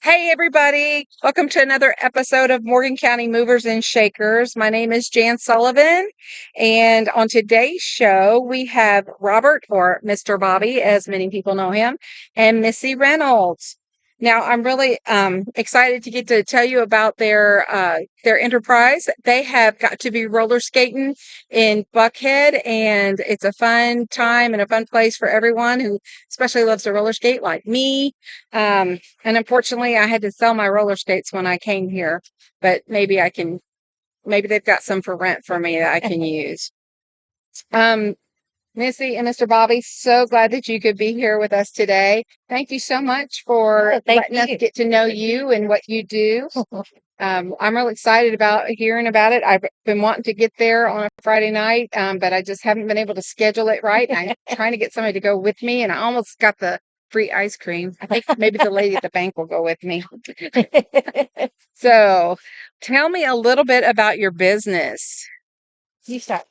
Hey, everybody. Welcome to another episode of Morgan County Movers and Shakers. My name is Jan Sullivan. And on today's show, we have Robert, or Mr. Bobby, as many people know him, and Missy Reynolds. Now, I'm really excited to get to tell you about their enterprise. They have got to be roller skating in Buckhead, and it's a fun time and a fun place for everyone who especially loves to roller skate, like me. And unfortunately, I had to sell my roller skates when I came here, but maybe they've got some for rent for me that I can use. Um, Missy and Mr. Bobby, so glad that you could be here with us today. Thank you so much for letting us get to know you and what you do. I'm really excited about hearing about it. I've been wanting to get there on a Friday night, but I just haven't been able to schedule it right. I'm trying to get somebody to go with me, and I almost got the free ice cream. I think maybe the lady at the bank will go with me. So tell me a little bit about your business. You start.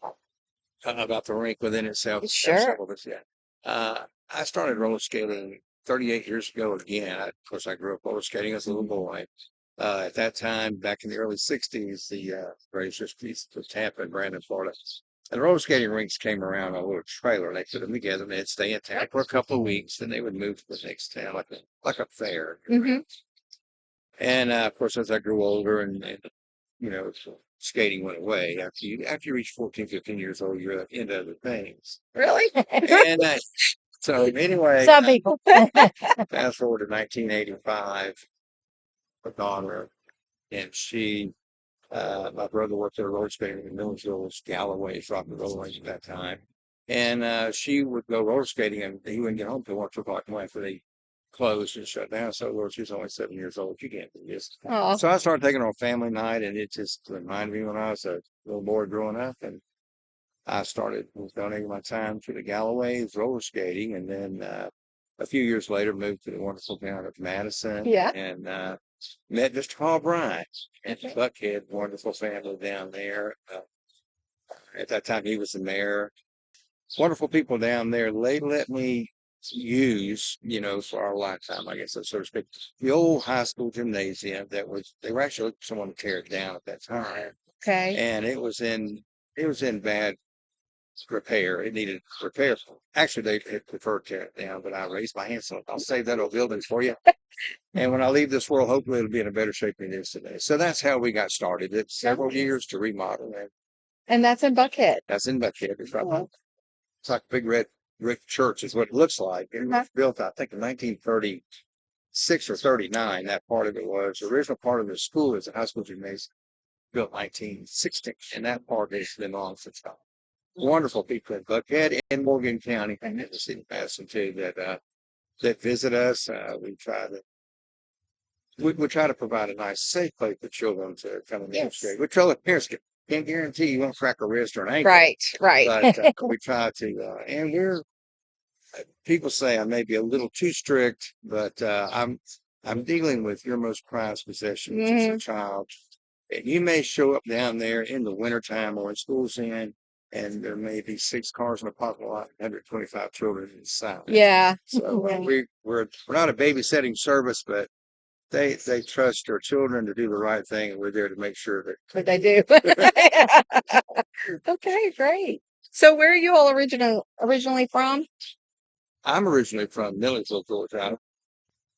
About the rink within itself. Sure. I started roller skating 38 years ago again. Of course, I grew up roller skating as a little boy. At that time, back in the early 60s, the Racers piece of Tampa and Brandon, Florida. And roller skating rinks came around on a little trailer. They put them together and they'd stay in town for a couple of weeks. Then they would move to the next town like a fair. Mm-hmm. And of course, as I grew older and so skating went away. After you reach 14, 15 years old, you're into other things. Really? And so anyway, Some people. fast forward to 1985, my daughter, and my brother worked at a roller skating in Millersville, Galloway's rock and roll range at that time. And she would go roller skating, and he wouldn't get home till 1 o'clock after they closed and shut down. So she was only 7 years old. You can't do this. Oh, So I started taking her on family night, and it just reminded me when I was a little boy growing up, and I started donating my time to the Galloways roller skating, and then a few years later moved to the wonderful town of Madison, yeah. and met Mr. Paul Bryant and Buckhead, wonderful family down there. At that time, he was the mayor. Wonderful people down there. They let me use, for our lifetime, I guess, so to speak, the old high school gymnasium they were actually looking for someone to tear it down at that time. Okay. And it was in bad repair. It needed repair. Actually, they preferred tear it down, but I raised my hand, so I'll save that old building for you. And when I leave this world, hopefully it'll be in a better shape than it is today. So that's how we got started. It's several years to remodel it. And that's in Buckhead. That's in Buckhead. It's like a big red brick church is what it looks like. It was built, I think, in 1936 or 39. That part of it was. The original part of the school is a high school gymnasium built 1960, and that part has been on since then. Wonderful people in Buckhead and Morgan County and in the city of Madison too that visit us. We try to provide a nice, safe place for children to come and demonstrate. We tell the parents can't guarantee you won't crack a wrist or an ankle. Right. But we try to, and people say I may be a little too strict, but I'm dealing with your most prized possession, which is a child. And you may show up down there in the wintertime or in school's end, and there may be 6 cars in a parking lot, 125 children inside. Yeah. So we're not a babysitting service, but they trust their children to do the right thing, and we're there to make sure that. But they do. Okay, great. So where are you all originally from? I'm originally from Millersville, Georgia,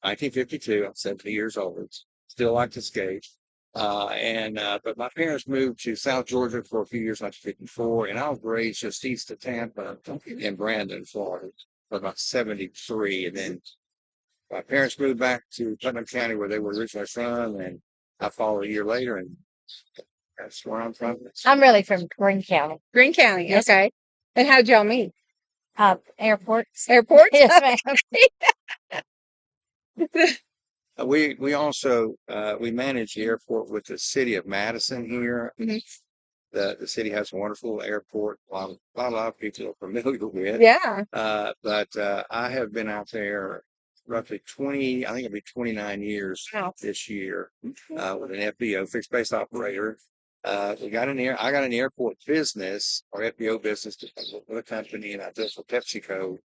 1952. I'm 70 years old. Still like to skate. But my parents moved to South Georgia for a few years, 1954, and I was raised just east of Tampa in Brandon, Florida, for about 73. And then my parents moved back to Putnam County, where they were originally from, and I followed a year later, and that's where I'm from. I'm really from Greene County. Green County. Yes. Okay. And how'd y'all meet? Airports. Airport? Yes, ma'am. We also we manage the airport with the city of Madison here. Mhm. The city has a wonderful airport. A lot of people are familiar with. Yeah. But I have been out there roughly 20, I think it'll be 29 years Wow. this year with an FBO, fixed base operator. I got an airport business or FBO business with a company, and I do for PepsiCo,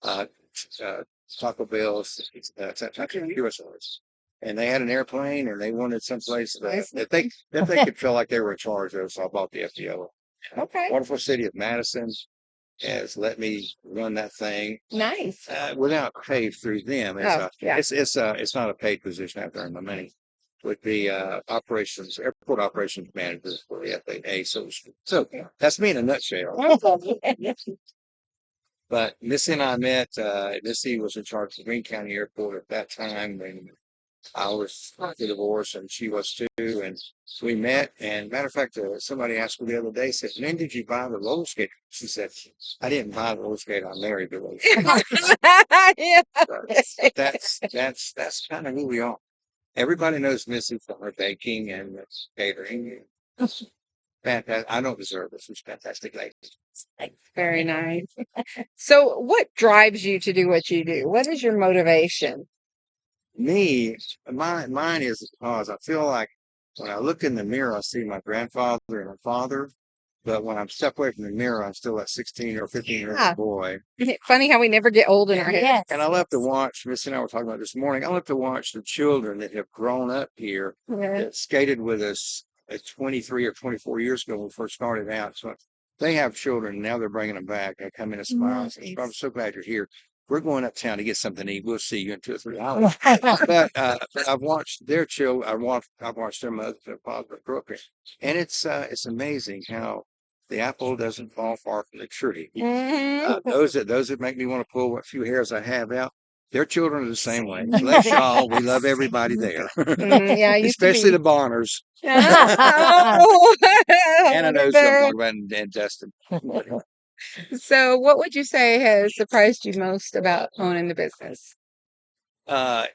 Taco Bell, QSRs. and they had an airplane, and they wanted someplace Nice. that they could feel like they were in charge of. So I bought the FDO. Okay. Wonderful city of Madison has let me run that thing Nice. without paid through them. Oh, yeah. It's not a paid position after I earn my money. Would be airport operations manager for the FAA. So that's me in a nutshell. But Missy and I met. Missy was in charge of Greene County Airport at that time when I was divorced, and she was too. And we met. And matter of fact, somebody asked me the other day, said, "When did you buy the roller skater?" She said, "I didn't buy the roller skater. I married the roller skater." Yeah. That's kind of who we are. Everybody knows Missy from her baking and catering. Fantastic. I don't deserve this. She's a fantastic lady. Very nice. So, what drives you to do what you do? What is your motivation? Mine is because I feel like when I look in the mirror, I see my grandfather and my father. But when I'm stepped away from the mirror, I'm still that 16 or 15-year-old Yeah. boy. Isn't it funny how we never get old in our head? Yes. And I love to watch, Missy and I were talking about this morning, I love to watch the children that have grown up here Yeah. that skated with us at 23 or 24 years ago when we first started out. So they have children, now they're bringing them back. They come in and smile. Nice. I'm so glad you're here. We're going uptown to get something to eat. We'll see you in 2 or 3 hours. But I've watched their children. I've watched their mother and father grow up here, and it's amazing how the apple doesn't fall far from the tree. Mhm. Those that make me want to pull what few hairs I have out. Their children are the same way. Bless y'all. We love everybody there, Yeah, I used to especially be. the Bonners. Oh, Anna knows who I'm talking about, and Dustin. So, what would you say has surprised you most about owning the business? Uh,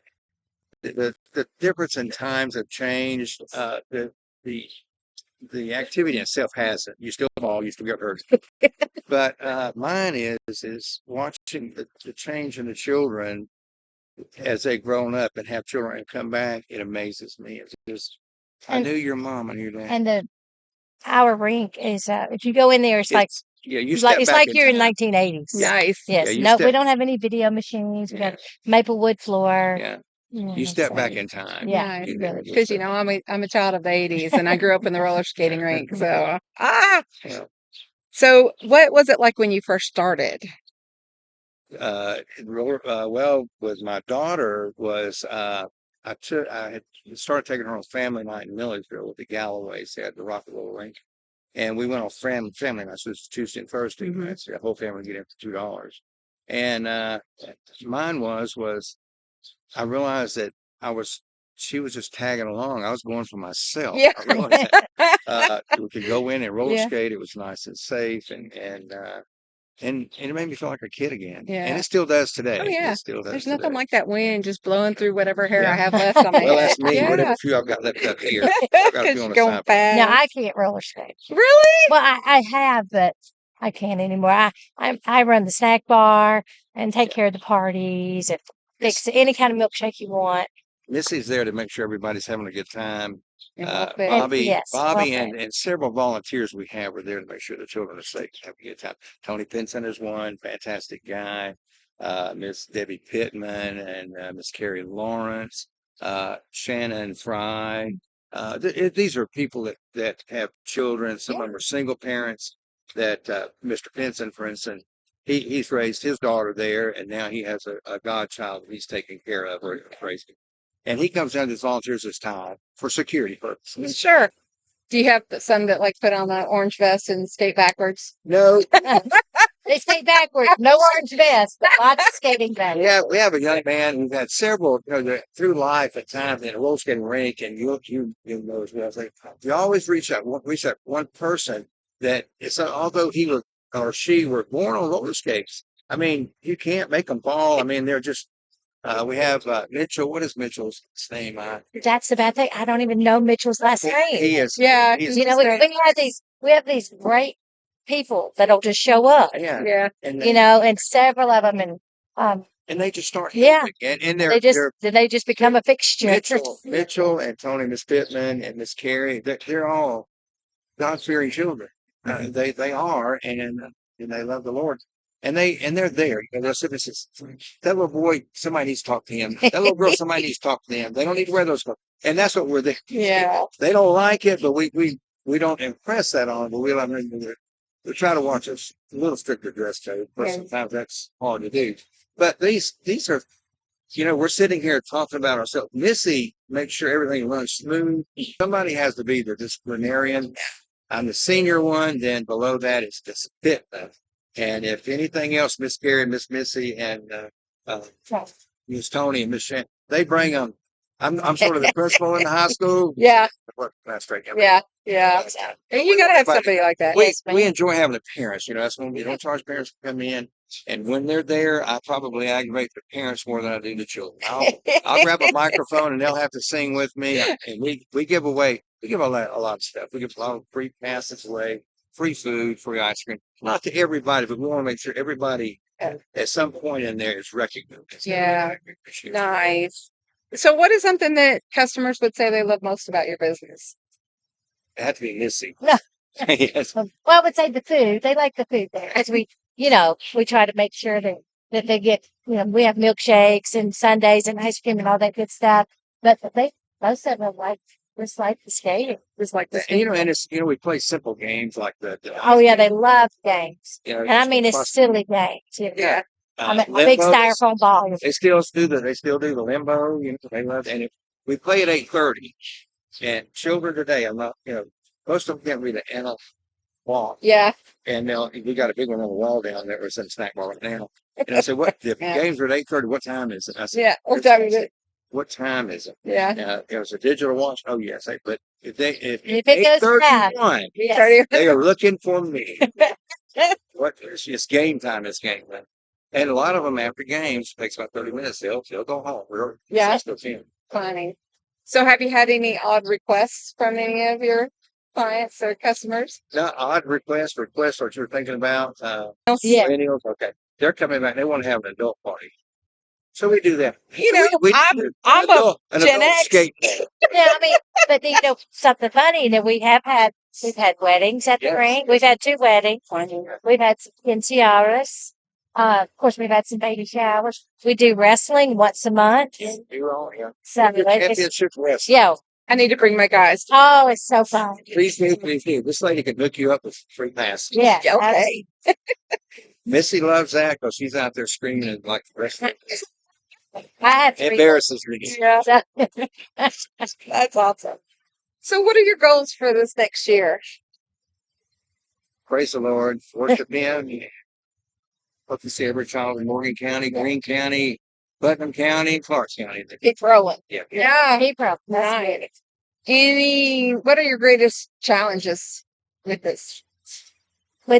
the difference in times have changed. The the activity itself hasn't. You still fall, you still get hurt. But mine is watching the change in the children as they've grown up and have children and come back. It amazes me. It's just, I And knew your mom, I knew that. and our rink is if you go in there, it's like Yeah, you step it's back like in you're in time. 1980s. Nice. Yeah, Yes. you No, we step. don't have any video machines. We Yeah, got maple wood floor. yeah. Mm, You step back so, in time. yeah, Nice. You really. really Because step. I'm a child of the 80s and I grew up in the roller skating rink. So, Yeah. so what was it like when you first started? Well, with my daughter was I had started taking her on family night in Milledgeville with the Galloways. They had the rock and roll rink, and we went on family night. So it's Tuesday and Thursday. Mhm. Nights. The whole family get in for $2. And mine was I realized that she was just tagging along. I was going for myself. Yeah. I realized that we could go in and roller Yeah. skate. It was nice and safe, and it made me feel like a kid again. And Yeah. it still does today. Oh, yeah. It still does There's nothing today. like that wind just blowing through whatever hair I Yeah. have left on my Well, head. that's me. Yeah. Whatever few I've got left up here, I've got a Because few on you're the going side. Now I fast. can't roller skate. Really? Well, I have, but I can't anymore. I run the snack bar and take care of the parties and fix any kind of milkshake you want. Missy's there to make sure everybody's having a good time. And well fed. Yes, well Bobby, fed. and several volunteers we have are there to make sure the children are safe and have a good time. Tony Pinson is one fantastic guy. Miss Debbie Pittman and Miss Carrie Lawrence, Shannon Fry. These are people that have children. Some of them are single parents. That Mr. Pinson, for instance, he's raised his daughter there, and now he has a godchild that he's taking care of or raising. And he comes down to volunteers his time for security purposes. Sure. Do you have some that like put on the orange vest and skate backwards? No, They skate backwards. No orange vest, but lots of skating backwards. we have a young man who's had several, through life at times in a roller skating rink, and you know as well. It's like, you always reach that one person that it's although he or she were born on roller skates. I mean, you can't make them fall. I mean, they're just. We have Mitchell. What is Mitchell's name? That's the bad thing. I don't even know Mitchell's last name. He is. Yeah. He is. You know, we have these great people that'll just show up. Yeah. Yeah. And You know, and several of them, and they just start yeah, helping. And they just become a fixture. Mitchell and Tony, Miss Pittman and Miss Carrie, they're all God-fearing children. They are, and they love the Lord. and they're there. They'll sit there and say, that little boy, somebody needs to talk to him. That little girl, somebody needs to talk to them. They don't need to wear those clothes. And that's what we're there. Yeah. They don't like it, but we don't impress that on them. But we try to watch a little stricter dress code. But sometimes that's hard to do. But these are, we're sitting here talking about ourselves. Missy makes sure everything runs smooth. Somebody has to be the disciplinarian. I'm the senior one. Then below that is discipline. And if anything else, Miss Carrie, Miss Missy, and Miss Tony and Miss Shannon, they bring them. I'm sort of the principal in the high school. Yeah. That's right. Yeah. Yeah. And you got to have somebody like that. We enjoy having the parents. That's when we don't charge parents to come in. And when they're there, I probably aggravate the parents more than I do the children. I'll grab a microphone and they'll have to sing with me. And we give a lot of stuff. We give a lot of free passes away, free food, free ice cream. Not to everybody, but we want to make sure everybody at some point in there is recognized. Yeah. Nice. So what is something that customers would say they love most about your business? It had to be Missy. No. Yes. Well, I would say the food. They like the food there. As we try to make sure that they get, we have milkshakes and sundaes and ice cream and all that good stuff. But most of them just like the skating. Just like the skating. And it's, we play simple games like the oh, yeah, they love games. And I mean, it's silly games. Yeah. I mean, a big styrofoam ball. They still do the limbo. They love it. And we play at 8:30. And children today, most of them can't read the Anna wall. Yeah. And we got a big one on the wall down there. It's in the snack bar right now. And I said, "What? The games are at 8:30. What time is it?" I said, "Yeah. What time is it?" What time is it? Yeah. It was a digital watch. Oh yes, but if it goes past, 8:31, they are looking for me. It's just game time. It's game time. And a lot of them after games takes about 30 minutes. They'll go home. Yeah. Funny. So have you had any odd requests from any of your clients or customers? Not odd requests what you're thinking about. Yeah. Millennials. Okay. They're coming back. They want to have an adult party. So we do that. I'm a Gen X. Skate. Yeah, I mean, but something funny, we've had weddings at the rink. We've had 2 weddings. We've had some quinceañeras. Of course, we've had some baby showers. We do wrestling once a month. You're all here. So Championship wrestling. yeah. I need to bring my guys. Oh, it's so fun. Please do. This lady can hook you up with free passes. Yeah. Okay. Missy loves that because she's out there screaming and like wrestling. I have 3. Embarrasses me. Yeah. So, That's awesome. So what are your goals for this next year? Praise the Lord. Worship Him. Hope to see every child in Morgan County, Greene County, Putnam County, Clark County. Keep rolling. Yeah. keep up. Right. What are your greatest challenges with this? I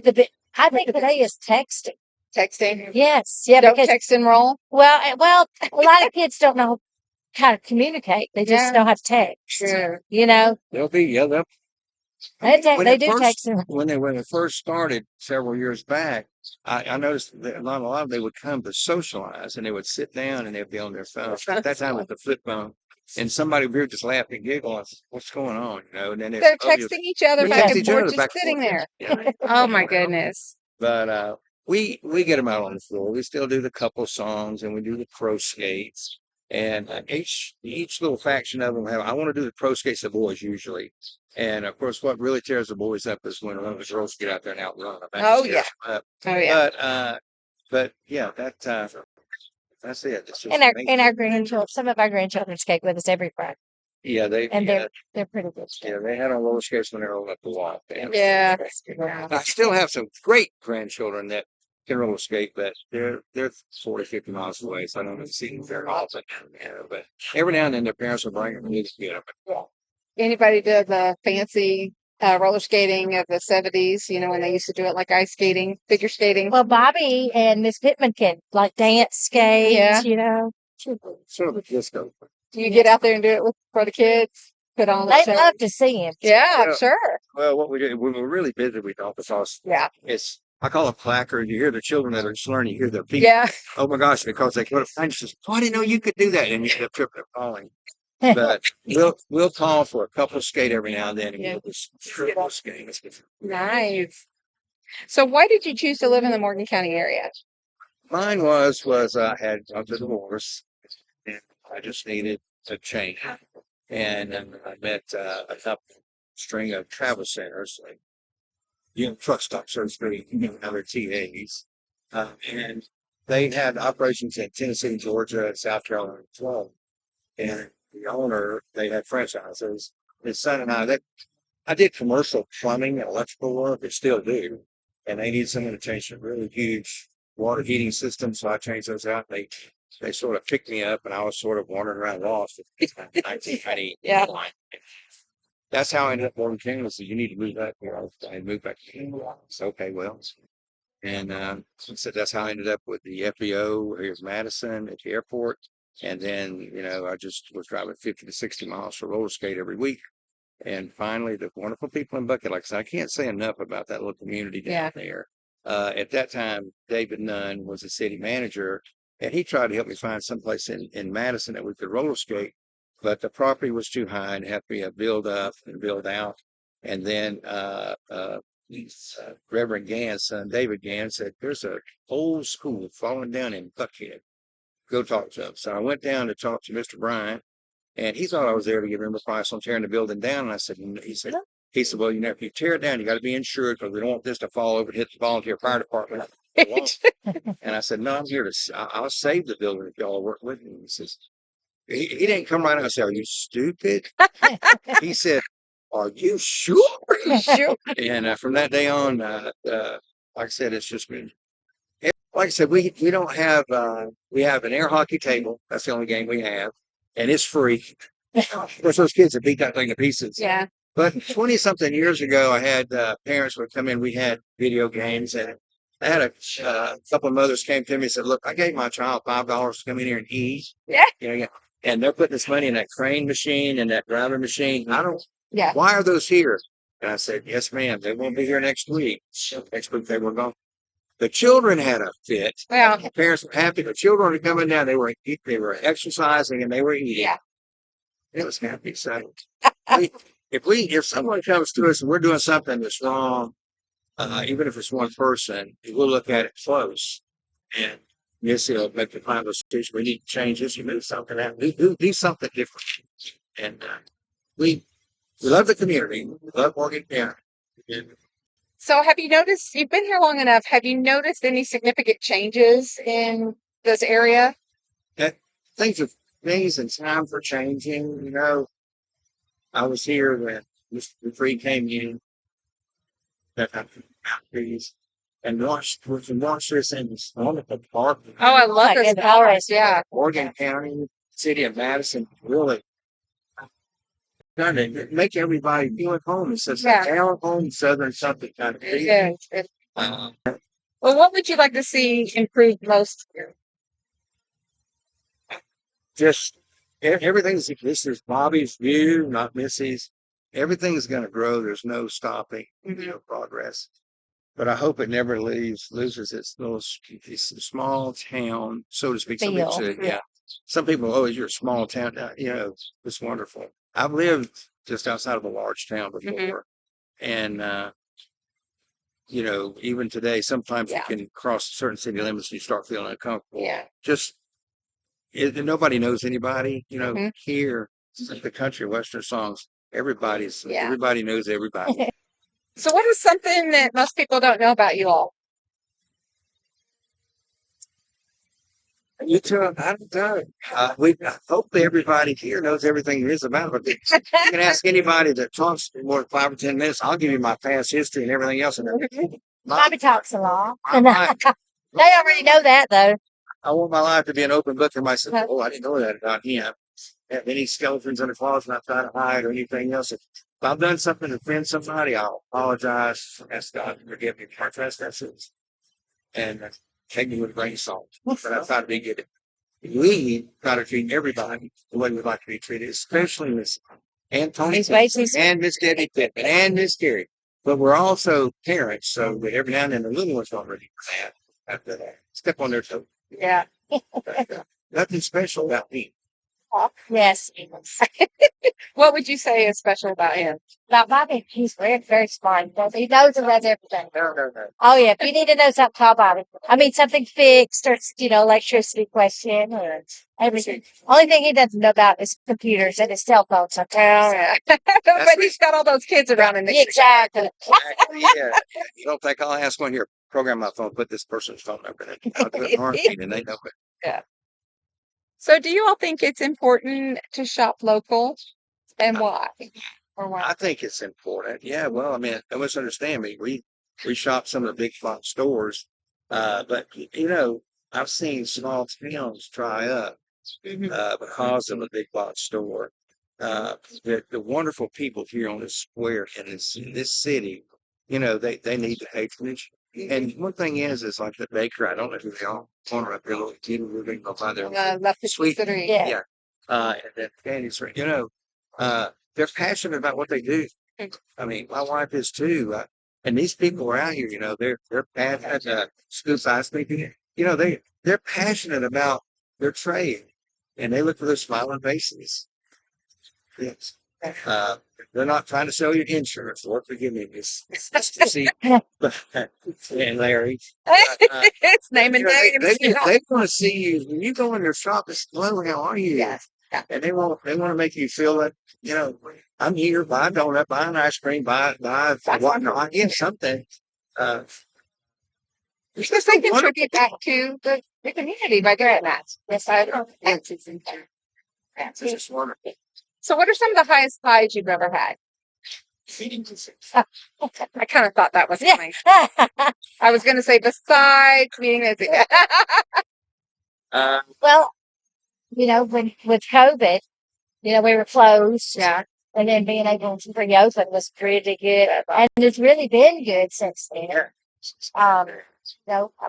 think today is texting. Texting? Yes. Yeah. Don't Because, text and roll? well, a lot of kids don't know how to communicate. They just know how to text. Sure. They'll be, They do text. When it first started several years back, I noticed that not a lot of them would come to socialize and they would sit down and they'd be on their phone. At that time with the flip phone. And somebody would just laugh and giggle and say, what's going on? And then They're texting each other They're back texting and each other forth, back just and sitting forth. there. Yeah. Oh my goodness. But we get them out on the floor. We still do the couple songs and we do the pro skates. And each little faction of them I want to do the pro skates, the boys usually. And of course, what really tears the boys up is when one of the girls get out there and outrun them. Oh yeah. Oh yeah. But yeah, that's it. It's just And our grandchildren, some of our grandchildren skate with us every Friday. Yeah, They're pretty good. Yeah, they had on roller skates when they were old enough to walk. Yeah. I still have some great grandchildren that can roller skate, but they're 40, 50 miles away, so I don't see them very often. But every now and then their parents will bring them and to get them. Anybody did the fancy roller skating of the 70s, when they used to do it like ice skating, figure skating? Well, Bobby and Miss Pittman can dance skate, Sort of a disco. Do you get out there and do it for the kids? Put on the They show? love to see him. Yeah, I'm sure. Well, what we do, when we're really busy, we don't, because I call it placard. You hear the children that are just learning, you hear their feet. Yeah. Oh my gosh, because they go to find you, oh, I didn't know you could do that. And you end up tripping and falling. But we'll call for a couple skate every now and then and we'll just triple skate. Nice. So why did you choose to live in the Morgan County area? Mine was I had gone through divorce, and I just needed a change. And I met a couple string of travel centers, like truck stop so to speak, other TAs, and they had operations in Tennessee, Georgia, and South Carolina as well. And the owner, they had franchises. His son and I did commercial plumbing and electrical work, and still do. And they need someone to change some really huge water heating systems, so I changed those out. They sort of picked me up, and I was sort of wandering around lost in 1990. Yeah. That's how I ended up Morgan County. So you need to move back here. I moved back to Canada. So okay, well, and so that's how I ended up with the FBO. Here's Madison at the airport, and then I just was driving 50 to 60 miles for roller skate every week. And finally, the wonderful people in Buckhead, like I said, I can't say enough about that little community down there. At that time, David Nunn was the city manager, and he tried to help me find someplace in Madison that we could roller skate, but the property was too high and had to be a build up and build out. And then Reverend Gann's son, David Gann, said, "There's a old school falling down in Buckhead. Go talk to him." So I went down to talk to Mr. Bryant. And he thought I was there to give him a price on tearing the building down. And I said, he said, well, if you tear it down, you got to be insured because we don't want this to fall over and hit the volunteer fire department. And I said, no, I'm here I'll save the building if y'all work with me. He says, he didn't come right out and say, are you stupid? He said, are you sure? Sure. And from that day on, like I said, it's just been, like I said, we don't have, we have an air hockey table. That's the only game we have. And it's free. Of course, those kids have beat that thing to pieces. Yeah. But 20-something years ago, I had parents would come in. We had video games, and I had a couple of mothers came to me and said, "Look, I gave my child $5 to come in here and eat. Yeah. And they're putting this money in that crane machine and that grinder machine. I don't. Yeah. Why are those here?" And I said, "Yes, ma'am. They won't be here next week. Next week they were gone." The children had a fit. Well, The parents were happy. The children were coming down. They were exercising and they were eating. Yeah. It was happy. So if someone comes to us and we're doing something that's wrong, even if it's one person, we'll look at it close. And Missy will make the final decision. We need to change this. You move something out. Do something different. And we love the community. We love Morgan County. so have you noticed, you've been here long enough, have you noticed any significant changes in this area? Things and time for changing. I was here when Mr. Free came in that trees and watched this in this wonderful park. Oh, I love Like this in the forest. Yeah. Morgan County, city of Madison, really trying to make everybody feel at home. It's just our home, southern something kind of thing. Yeah. Well, what would you like to see improved most here? Just everything's this is Bobby's view, not Missy's. Everything's going to grow. There's no stopping, progress. But I hope it never loses its little small town, so to speak. Some people say, Some people, oh, you're a small town. It's wonderful. I've lived just outside of a large town before, and even today, sometimes you can cross certain city limits and you start feeling uncomfortable. Yeah. Nobody knows anybody. Here, the country western songs, everybody knows everybody. So what is something that most people don't know about you all? You too. I don't know. Hopefully everybody here knows everything there is about it. You can ask anybody that talks for more than 5 or 10 minutes. I'll give you my past history and everything else. Bobby talks a lot. They already know that, though. I want my life to be an open book for myself. Oh, I didn't know that about him. Have any skeletons in the closet I'm trying to hide or anything else. If I've done something to offend somebody, I'll apologize. Ask God to forgive me for my trespasses. And take me with a grain of salt. But I try to be good. We try to treat everybody the way we'd like to be treated, especially Miss Tony and Miss Debbie Pittman and Miss Carrie. But we're also parents, so that every now and then the little ones already have to step on their toes. Yeah. Nothing special about me. Yes. What would you say is special about him? Now, Bobby, he's very, very smart. He knows about everything. No. Oh, yeah. If you need to know something, call Bobby. I mean, something fixed or, electricity question or everything. Only thing he doesn't know about is computers and his cell phone sometimes. Yeah. But he's got all those kids around him. Exactly. Yeah. You don't think I'll ask one here, program my phone, put this person's phone number in it. I'll do it in a heartbeat, and they know it. So do you all think it's important to shop local, and why? Or why? I think it's important. Yeah, well, I mean, don't misunderstand me. We shop some of the big box stores, but I've seen small towns dry up because of a big box store. The wonderful people here on this square in this city, they need the patronage. And one thing is like the baker. I don't know who they are. Corner up here, little kid, we're going to go buy their Left the sweet. considering. Yeah. And then candies. They're passionate about what they do. I mean, my wife is too. And these people around here, they're passionate. Scoop ice cream. They're passionate about their trade, and they look for those smiling faces. Yes. They're not trying to sell you insurance. Lord forgive me, Miss see, and Larry. It's name and names. They want to see you when you go in their shop. It's hello, how are you? Yes. And they want to make you feel that I'm here. Buy a donut, buy an ice cream, buy whatnot. Yeah, something. Because they contribute back to the community by doing that. Yes, I know. It's just wonderful. So what are some of the highest highs you've ever had? I kind of thought that was coming. I was going to say besides meeting this. Well, when with COVID, we were closed. Yeah. And then being able to reopen was pretty good. And it's really been good since then. I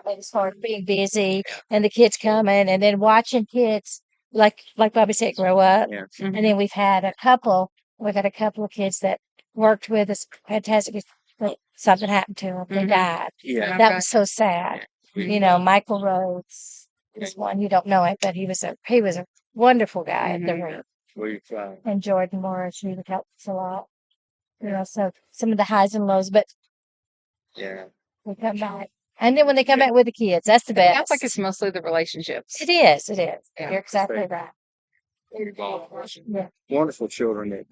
mean, as far as being busy and the kids coming and then watching kids, like Bobby said, grow up. Yeah. And then we've had a couple of kids that worked with us. Fantastic. But something happened to them. They died. Yeah. That was so sad. Michael Rhodes is one, you don't know it, but he was a wonderful guy at the room. And Jordan Morris, he would help us a lot. So some of the highs and lows, but Yeah. we come back. And then when they come back with the kids, that's the best. Sounds like it's mostly the relationships. It is. Yeah. You're exactly right. Yeah. Wonderful children that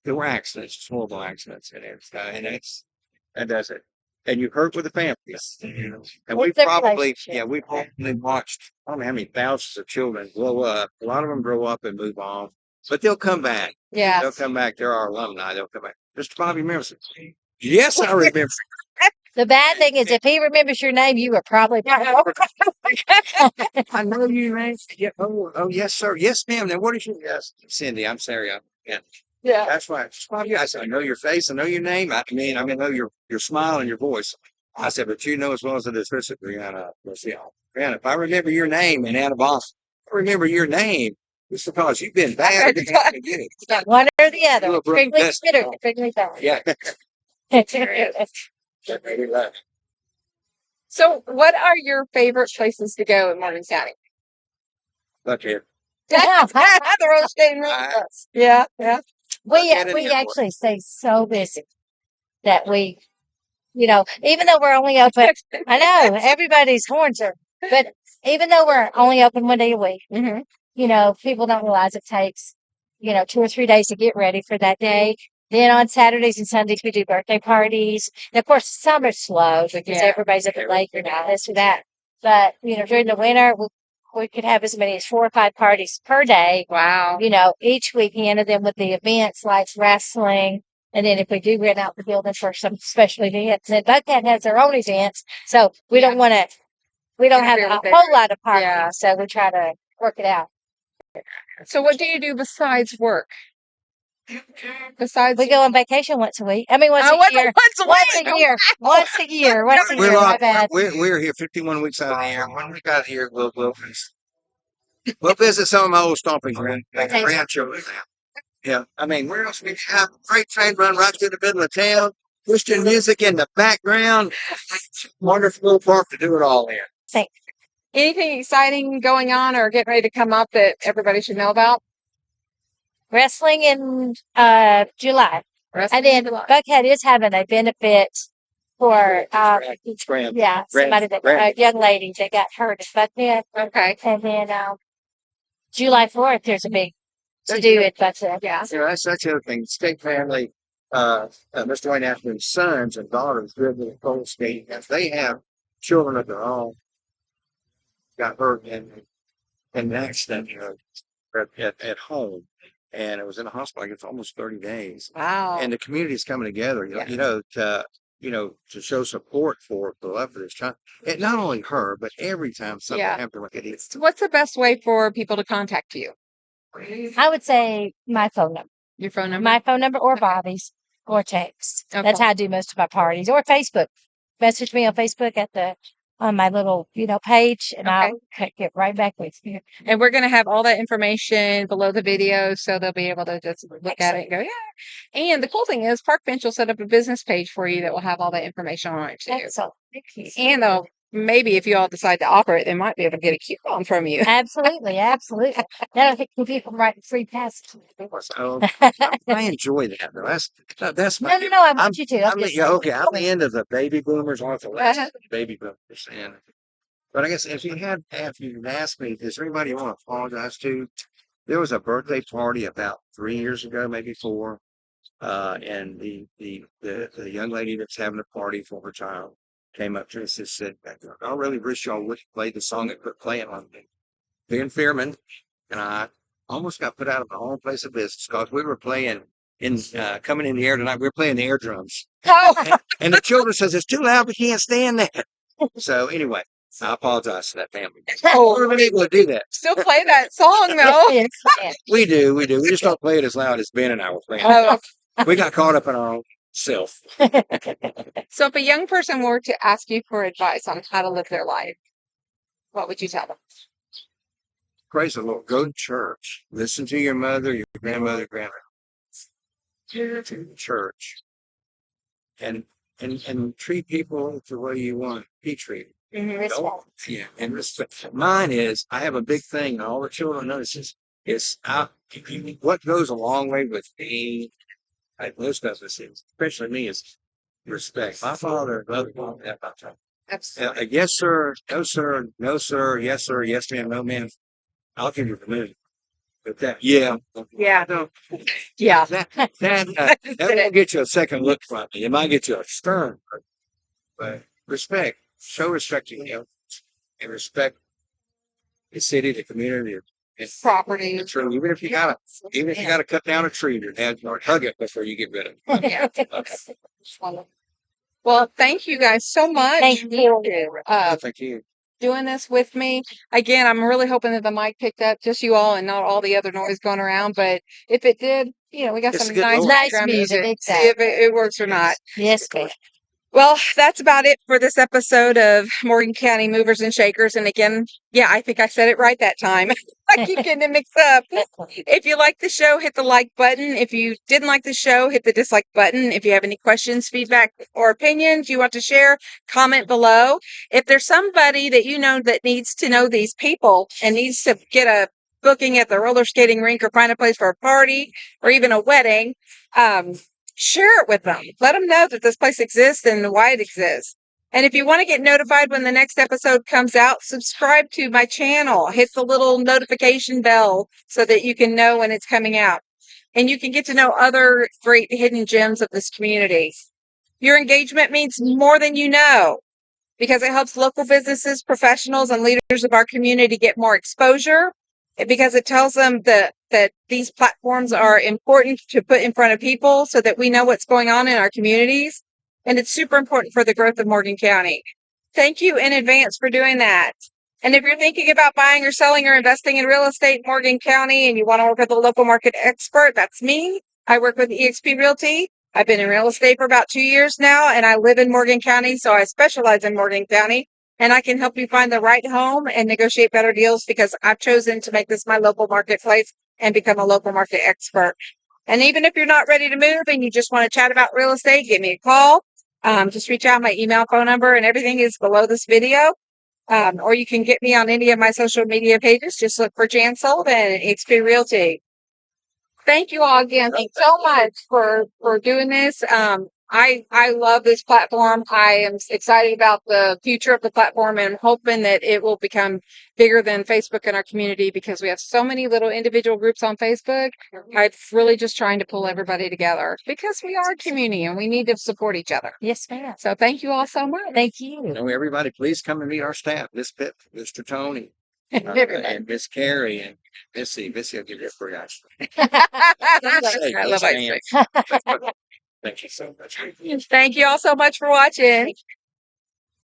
there were accidents, horrible accidents, and that does it. And you hurt with the families, and we've It's a probably relationship. watched I don't know how many thousands of children grow up. A lot of them grow up and move on, but they'll come back. Yeah. They'll come back. They're our alumni. They'll come back. Mr. Bobby remembers it. Yes, I remember. The bad thing is if he remembers your name, you were probably I know your name. Yeah. Oh, yes, sir. Yes, ma'am. Now, what is your yes, Cindy? I'm sorry. Yeah. That's right. I said, I know your face. I know your name. I know your smile and your voice. I said, but you know as well as I do, listen, Brianna. Brianna, if I remember your name in Anna Boston, I remember your name. It's because you've been bad. one or the other. Look, Brooke, Strictly that's- bitter, strictly bad. Yeah. So what are your favorite places to go in Morgan County? Buckhead. The roasting. Yeah. Yeah. We Buckhead and we Airport. actually stay so busy that we, even though we're only open, I know everybody's horns are, but even though we're only open one day a week, Mhm. People don't realize it takes, 2 or 3 days to get ready for that day. Then on Saturdays and Sundays, we do birthday parties. And of course, some are slow because Yeah. everybody's up late or this or that. But, during the winter, we could have as many as 4 or 5 parties per day, Wow. each weekend. And then with the events like wrestling. And then if we do rent out the building for some special events, and Buckhead has their own events. So we don't have Interfere a with whole lot of parties. Yeah. So we try to work it out. So what do you do besides work? Besides We go on vacation once a week. I mean, once Oh, a year. once a Once week. a year. Once a year. Once a We're year. My like, bad. we're here 51 weeks out of the year. 1 week out of the year, we'll visit some of my old stomping ground grandchildren now. Yeah, I mean, where else we have a freight train run right through the middle of town, Christian music in the background, wonderful little park to do it all in. Anything exciting going on or getting ready to come up that everybody should know about? Wrestling in July. Wrestling And then in July. Buckhead is having a benefit for Scram. yeah, somebody that a young lady that got hurt at Buckhead. Okay. And then July 4th there's a big to do at Buckhead. Yeah. You know, that's the other thing. State family, Mr. Wayne Ashman's sons and daughters live in the Cold State. If they have children of their own, got hurt in an accident, at home, and it was in a hospital. I guess almost 30 days. Wow. And the community is coming together, to show support for the love for this child. And not only her, but every time something Yeah. happens like it is. So what's the best way for people to contact you? I would say my phone number. Your phone number? My phone number or Bobby's or text. Okay. That's how I do most of my parties. Or Facebook. Message me on Facebook on my little, page and Okay. I'll get right back with you. And we're going to have all that information below the video so they'll be able to just look at it and go, yeah. And the cool thing is Park Bench will set up a business page for you that will have all that information on it too. Excellent. Thank you. And they'll maybe if you all decide to offer it, they might be able to get a coupon from you. Absolutely. Absolutely. That'll keep people writing free passes. So I enjoy that. Though. That's my. No, I want you to. I'm the end of the baby boomers, aren't the last of the baby boomers, but I guess if you'd asked me, is there anybody you want to apologize to? There was a birthday party about 3 years ago, maybe 4, and the young lady that's having a party for her child came up to us and said, "I really wish y'all would play the song that quit playing on me." Ben Fearman and I almost got put out of my own place of business because we were playing coming in the air tonight. We were playing the air drums. Oh, And the children says it's too loud. We can't stand that. So anyway, I apologize to that family. Oh. We're able to do that. Still play that song though. Yes, yes. We do. We just don't play it as loud as Ben and I were playing. Oh. We got caught up in our own self. So if a young person were to ask you for advice on how to live their life, what would you tell them? Praise the Lord. Go to church. Listen to your mother, your grandmother, grandma. To church. And treat people the way you want to be treated. Respect. Yeah, and respect. Mine is, I have a big thing, and all the children know this is what goes a long way with me, like most of us, especially me, is respect. My father loved me that about time. Absolutely. Yes, sir. No, sir. No, sir. Yes, sir. Yes, ma'am. No, ma'am. I'll give you the moon. But yeah. No, Yeah. that won't get you a second look from me. It might get you a stern look. But respect. Show respect to him and respect the city, the community, and Property. the tree. Even if you gotta cut down a tree, your dad or hug it before you get rid of it. Yeah. Well, thank you guys so much. Thank you. Thank you. Doing this with me. Again, I'm really hoping that the mic picked up just you all and not all the other noise going around. But if it did, we got It's some good nice noise. background Music, music. See exactly. if it works or not. Yes, ma'am. Well, that's about it for this episode of Morgan County Movers and Shakers. And again, I think I said it right that time. I keep getting it mixed up. If you like the show, hit the like button. If you didn't like the show, hit the dislike button. If you have any questions, feedback, or opinions you want to share, comment below. If there's somebody that you know that needs to know these people and needs to get a booking at the roller skating rink or find a place for a party or even a wedding, share it with them. Let them know that this place exists and why it exists. And if you want to get notified when the next episode comes out, subscribe to my channel. Hit the little notification bell so that you can know when it's coming out. And you can get to know other great hidden gems of this community. Your engagement means more than you know because it helps local businesses, professionals, and leaders of our community get more exposure. Because it tells them that these platforms are important to put in front of people so that we know what's going on in our communities. And it's super important for the growth of Morgan County. Thank you in advance for doing that. And if you're thinking about buying or selling or investing in real estate in Morgan County and you want to work with a local market expert, that's me. I work with eXp Realty. I've been in real estate for about 2 years now, and I live in Morgan County, so I specialize in Morgan County. And I can help you find the right home and negotiate better deals because I've chosen to make this my local marketplace and become a local market expert. And even if you're not ready to move and you just want to chat about real estate, give me a call. Just reach out. My email, phone number, and everything is below this video. Or you can get me on any of my social media pages. Just look for Jan Sullivan at XP Realty. Thank you all again so much for doing this. I love this platform. I am excited about the future of the platform, and I'm hoping that it will become bigger than Facebook in our community because we have so many little individual groups on Facebook. I'm really just trying to pull everybody together because we are a community and we need to support each other. Yes, ma'am. So thank you all so much. Thank you. Everybody, please come and meet our staff, Miss Pitt, Mr. Tony, and Miss Carrie, and Missy. Missy, I'll give you a free ice cream. I love ice cream. Thank you so much. Thank you all so much for watching.